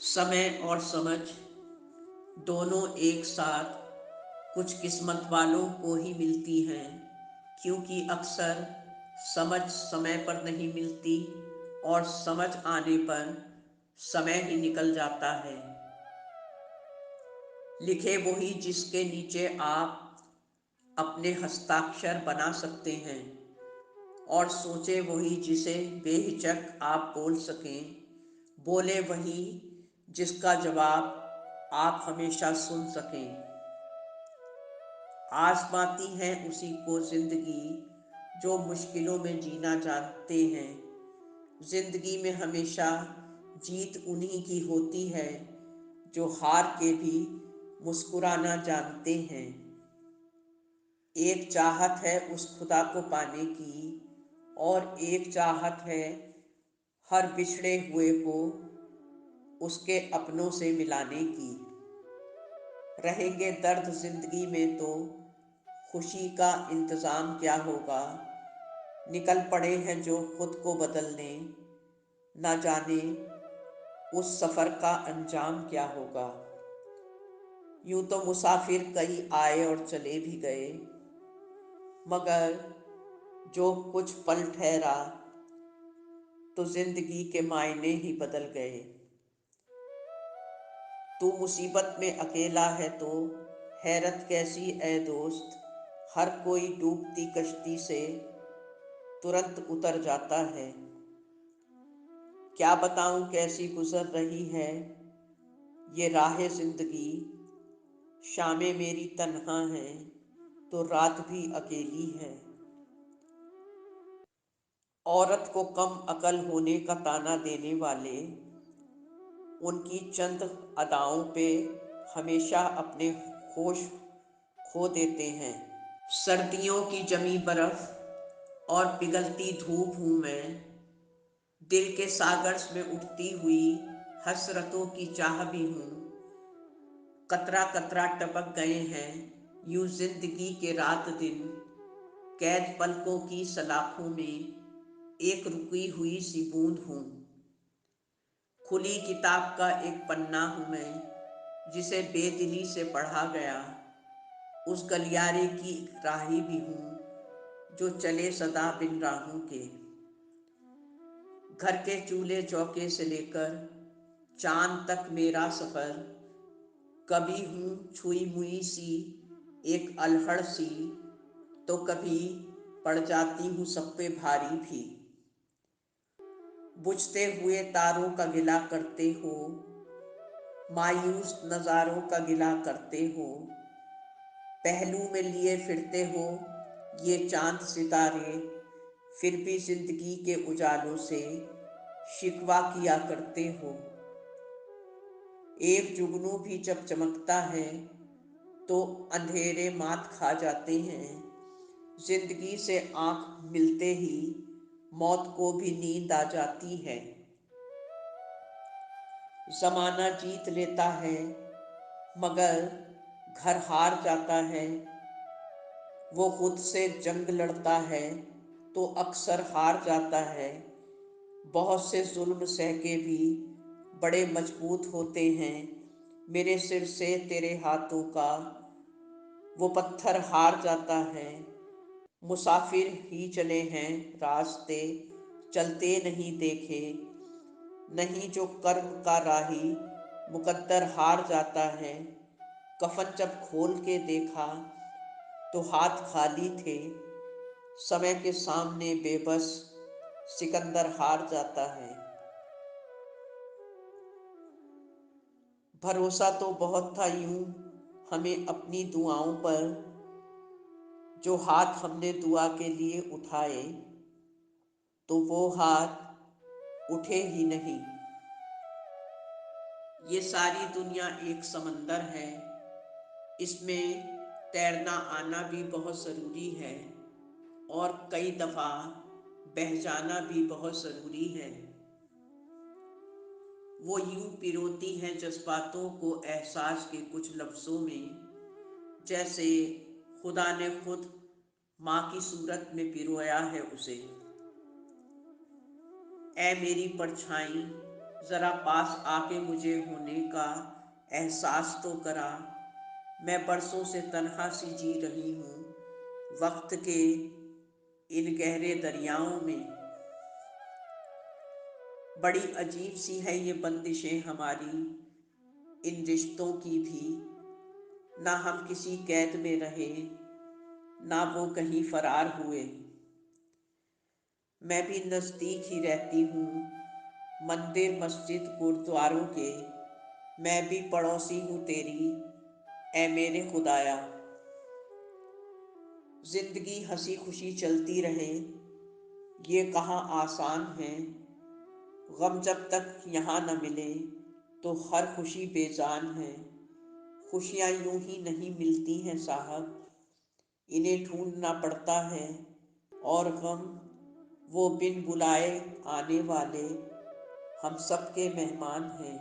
समय और समझ दोनों एक साथ कुछ किस्मत वालों को ही मिलती हैं, क्योंकि अक्सर समझ समय पर नहीं मिलती और समझ आने पर समय ही निकल जाता है। लिखे वही जिसके नीचे आप अपने हस्ताक्षर बना सकते हैं और सोचे वही जिसे बेहिचक आप बोल सकें, बोले वही जिसका जवाब आप हमेशा सुन सकें। आजमाती है उसी को जिंदगी जो मुश्किलों में जीना जानते हैं। जिंदगी में हमेशा जीत उन्हीं की होती है जो हार के भी मुस्कुराना जानते हैं। एक चाहत है उस खुदा को पाने की और एक चाहत है हर बिछड़े हुए को उसके अपनों से मिलाने की। रहेंगे दर्द जिंदगी में तो खुशी का इंतज़ाम क्या होगा। निकल पड़े हैं जो खुद को बदलने, ना जाने उस सफ़र का अंजाम क्या होगा। यूं तो मुसाफिर कई आए और चले भी गए, मगर जो कुछ पल ठहरा तो जिंदगी के मायने ही बदल गए। तू मुसीबत में अकेला है तो हैरत कैसी ऐ दोस्त, हर कोई डूबती कश्ती से तुरंत उतर जाता है। क्या बताऊं कैसी गुजर रही है ये राह जिंदगी, शामें मेरी तन्हा है तो रात भी अकेली है। औरत को कम अकल होने का ताना देने वाले उनकी चंद अदाओं पे हमेशा अपने होश खो देते हैं। सर्दियों की जमी बर्फ और पिघलती धूप हूँ मैं, दिल के सागर्स में उठती हुई हसरतों की चाह भी हूँ। कतरा कतरा टपक गए हैं यूं जिंदगी के रात दिन, कैद पलकों की सलाखों में एक रुकी हुई सी बूंद हूँ। खुली किताब का एक पन्ना हूँ मैं जिसे बेदिली से पढ़ा गया, उस गलियारे की राही भी हूँ जो चले सदा बिन राहों के। घर के चूल्हे चौके से लेकर चांद तक मेरा सफर, कभी हूँ छुई मुई सी एक अल्हड़ सी तो कभी पड़ जाती हूँ सब पे भारी भी। बुझते हुए तारों का गिला करते हो, मायूस नज़ारों का गिला करते हो, पहलू में लिए फिरते हो ये चांद सितारे, फिर भी जिंदगी के उजालों से शिकवा किया करते हो। एक जुगनू भी जब चमकता है तो अंधेरे मात खा जाते हैं। जिंदगी से आंख मिलते ही मौत को भी नींद आ जाती है। जमाना जीत लेता है मगर घर हार जाता है। वो खुद से जंग लड़ता है तो अक्सर हार जाता है। बहुत से जुल्म सह के भी बड़े मजबूत होते हैं। मेरे सिर से तेरे हाथों का वो पत्थर हार जाता है। मुसाफिर ही चले हैं रास्ते चलते नहीं देखे, नहीं जो कर्म का राही मुकद्दर हार जाता है। कफन जब खोल के देखा तो हाथ खाली थे, समय के सामने बेबस सिकंदर हार जाता है। भरोसा तो बहुत था यूं हमें अपनी दुआओं पर, जो हाथ हमने दुआ के लिए उठाए तो वो हाथ उठे ही नहीं। ये सारी दुनिया एक समंदर है, इसमें तैरना आना भी बहुत ज़रूरी है और कई दफ़ा बह जाना भी बहुत ज़रूरी है। वो यूं पिरोती हैं जज्बातों को एहसास के कुछ लफ्ज़ों में, जैसे खुदा ने खुद माँ की सूरत में पिरोया है उसे। ऐ मेरी परछाई जरा पास आके मुझे होने का एहसास तो करा। मैं बरसों से तन्हा सी जी रही हूँ वक्त के इन गहरे दरियाओं में। बड़ी अजीब सी है ये बंदिशें हमारी इन रिश्तों की भी। ना हम किसी कैद में रहे, ना वो कहीं फरार हुए। मैं भी नज़दीक ही रहती हूँ मंदिर मस्जिद गुरुद्वारों के। मैं भी पड़ोसी हूँ तेरी ऐ मेरे खुदाया। जिंदगी हंसी खुशी चलती रहे ये कहाँ आसान है। गम जब तक यहाँ न मिले तो हर खुशी बेजान है। खुशियाँ यूं ही नहीं मिलती हैं साहब, इन्हें ढूंढना पड़ता है। और गम वो बिन बुलाए आने वाले हम सबके मेहमान हैं।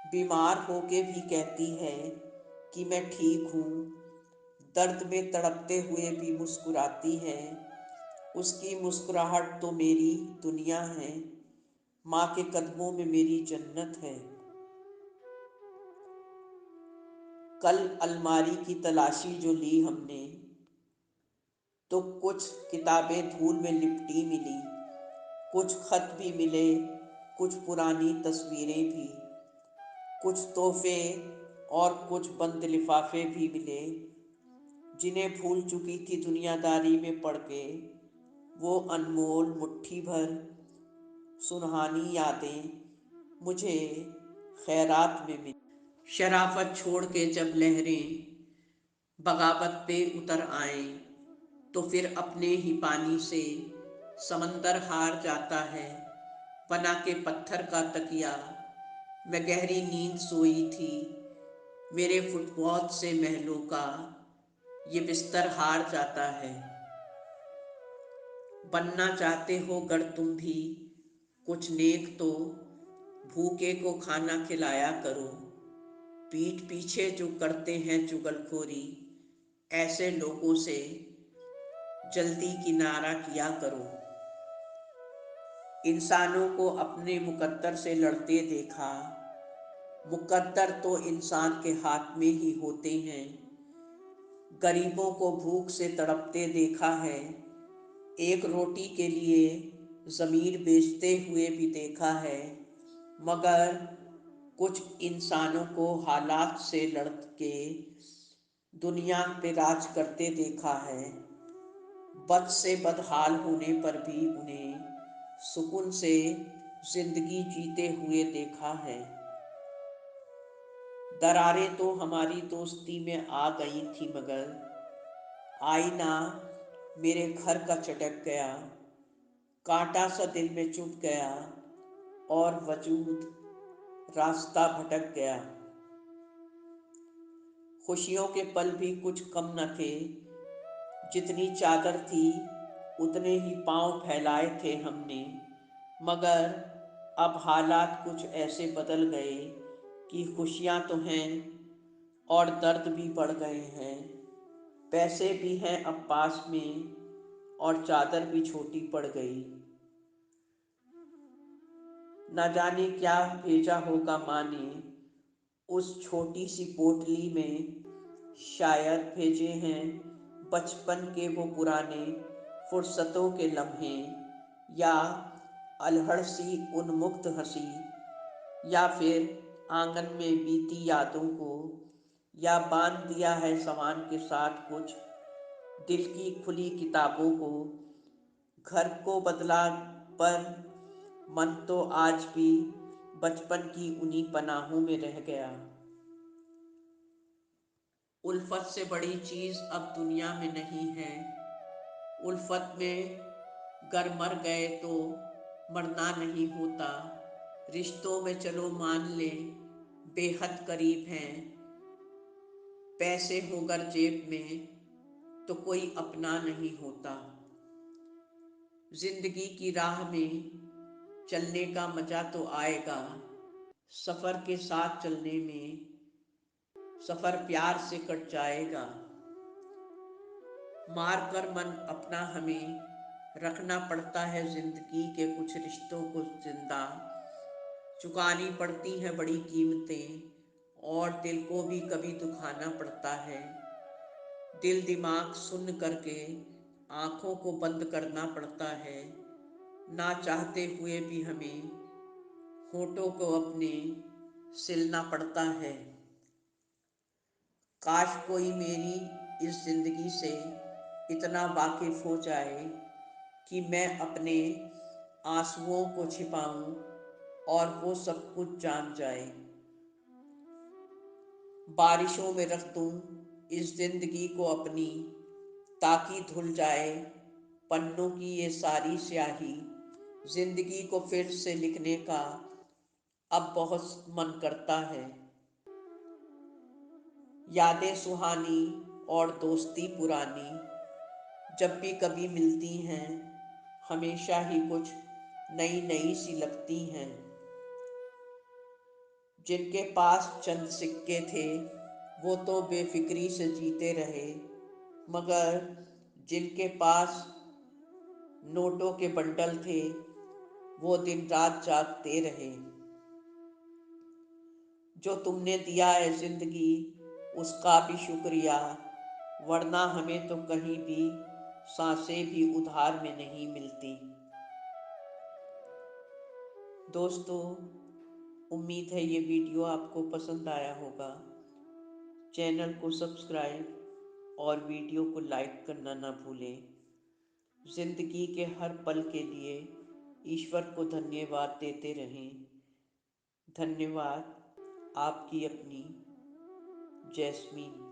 बीमार होके भी कहती है कि मैं ठीक हूँ, दर्द में तड़पते हुए भी मुस्कुराती है। उसकी मुस्कुराहट तो मेरी दुनिया है, माँ के कदमों में मेरी जन्नत है। कल अलमारी की तलाशी जो ली हमने तो कुछ किताबें धूल में लिपटी मिली। कुछ खत भी मिले, कुछ पुरानी तस्वीरें भी, कुछ तोहफे और कुछ बंद लिफाफे भी मिले। जिन्हें भूल चुकी थी दुनियादारी में पड़ के वो अनमोल मुट्ठी भर सुनहानी यादें मुझे खैरात में मिली। शराफत छोड़ के जब लहरें बगावत पे उतर आए तो फिर अपने ही पानी से समंदर हार जाता है। बना के पत्थर का तकिया मैं गहरी नींद सोई थी। मेरे फुटपॉथ से महलों का ये बिस्तर हार जाता है। बनना चाहते हो गर तुम भी कुछ नेक तो भूखे को खाना खिलाया करो। पीठ पीछे जो करते हैं चुगलखोरी ऐसे लोगों से जल्दी किनारा किया करो। इंसानों को अपने मुकद्दर से लड़ते देखा, मुकद्दर तो इंसान के हाथ में ही होते हैं। गरीबों को भूख से तड़पते देखा है, एक रोटी के लिए ज़मीन बेचते हुए भी देखा है। मगर कुछ इंसानों को हालात से लड़ के दुनिया पे राज करते देखा है। बद से बदहाल होने पर भी उन्हें सुकून से जिंदगी जीते हुए देखा है। दरारें तो हमारी दोस्ती में आ गई थी मगर आईना मेरे घर का चटक गया। कांटा सा दिल में चुभ गया और वजूद रास्ता भटक गया। खुशियों के पल भी कुछ कम न थे, जितनी चादर थी उतने ही पांव फैलाए थे हमने। मगर अब हालात कुछ ऐसे बदल गए कि खुशियां तो हैं और दर्द भी बढ़ गए हैं। पैसे भी हैं अब पास में और चादर भी छोटी पड़ गई। न जाने क्या भेजा होगा माँ ने उस छोटी सी पोटली में। शायद भेजे हैं बचपन के वो पुराने फुर्सतों के लम्हे, या अलहड़ सी उन्मुक्त हंसी, या फिर आंगन में बीती यादों को, या बांध दिया है सामान के साथ कुछ दिल की खुली किताबों को। घर को बदला पर मन तो आज भी बचपन की उन्हीं पनाहों में रह गया। उल्फत से बड़ी चीज़ अब दुनिया में नहीं है। उल्फत में गर मर गए तो मरना नहीं होता। रिश्तों में चलो मान ले बेहद करीब हैं। पैसे हो गर जेब में तो कोई अपना नहीं होता। जिंदगी की राह में चलने का मजा तो आएगा। सफ़र के साथ चलने में सफ़र प्यार से कट जाएगा। मार कर मन अपना हमें रखना पड़ता है जिंदगी के कुछ रिश्तों को जिंदा, चुकानी पड़ती हैं बड़ी कीमतें और दिल को भी कभी दुखाना पड़ता है। दिल दिमाग सुन करके आंखों को बंद करना पड़ता है, ना चाहते हुए भी हमें होठों को अपने सिलना पड़ता है। काश कोई मेरी इस जिंदगी से इतना वाकिफ हो जाए कि मैं अपने आंसुओं को छिपाऊं और वो सब कुछ जान जाए। बारिशों में रख दूं इस जिंदगी को अपनी, ताकि धुल जाए पन्नों की ये सारी स्याही। जिंदगी को फिर से लिखने का अब बहुत मन करता है। यादें सुहानी और दोस्ती पुरानी जब भी कभी मिलती हैं, हमेशा ही कुछ नई नई सी लगती हैं। जिनके पास चंद सिक्के थे वो तो बेफिक्री से जीते रहे, मगर जिनके पास नोटों के बंडल थे वो दिन रात जागते रहे। जो तुमने दिया है जिंदगी उसका भी शुक्रिया, वरना हमें तो कहीं भी सांसें भी उधार में नहीं मिलती। दोस्तों, उम्मीद है ये वीडियो आपको पसंद आया होगा। चैनल को सब्सक्राइब और वीडियो को लाइक करना ना भूलें। जिंदगी के हर पल के लिए ईश्वर को धन्यवाद देते रहें। धन्यवाद। आपकी अपनी जैस्मीन।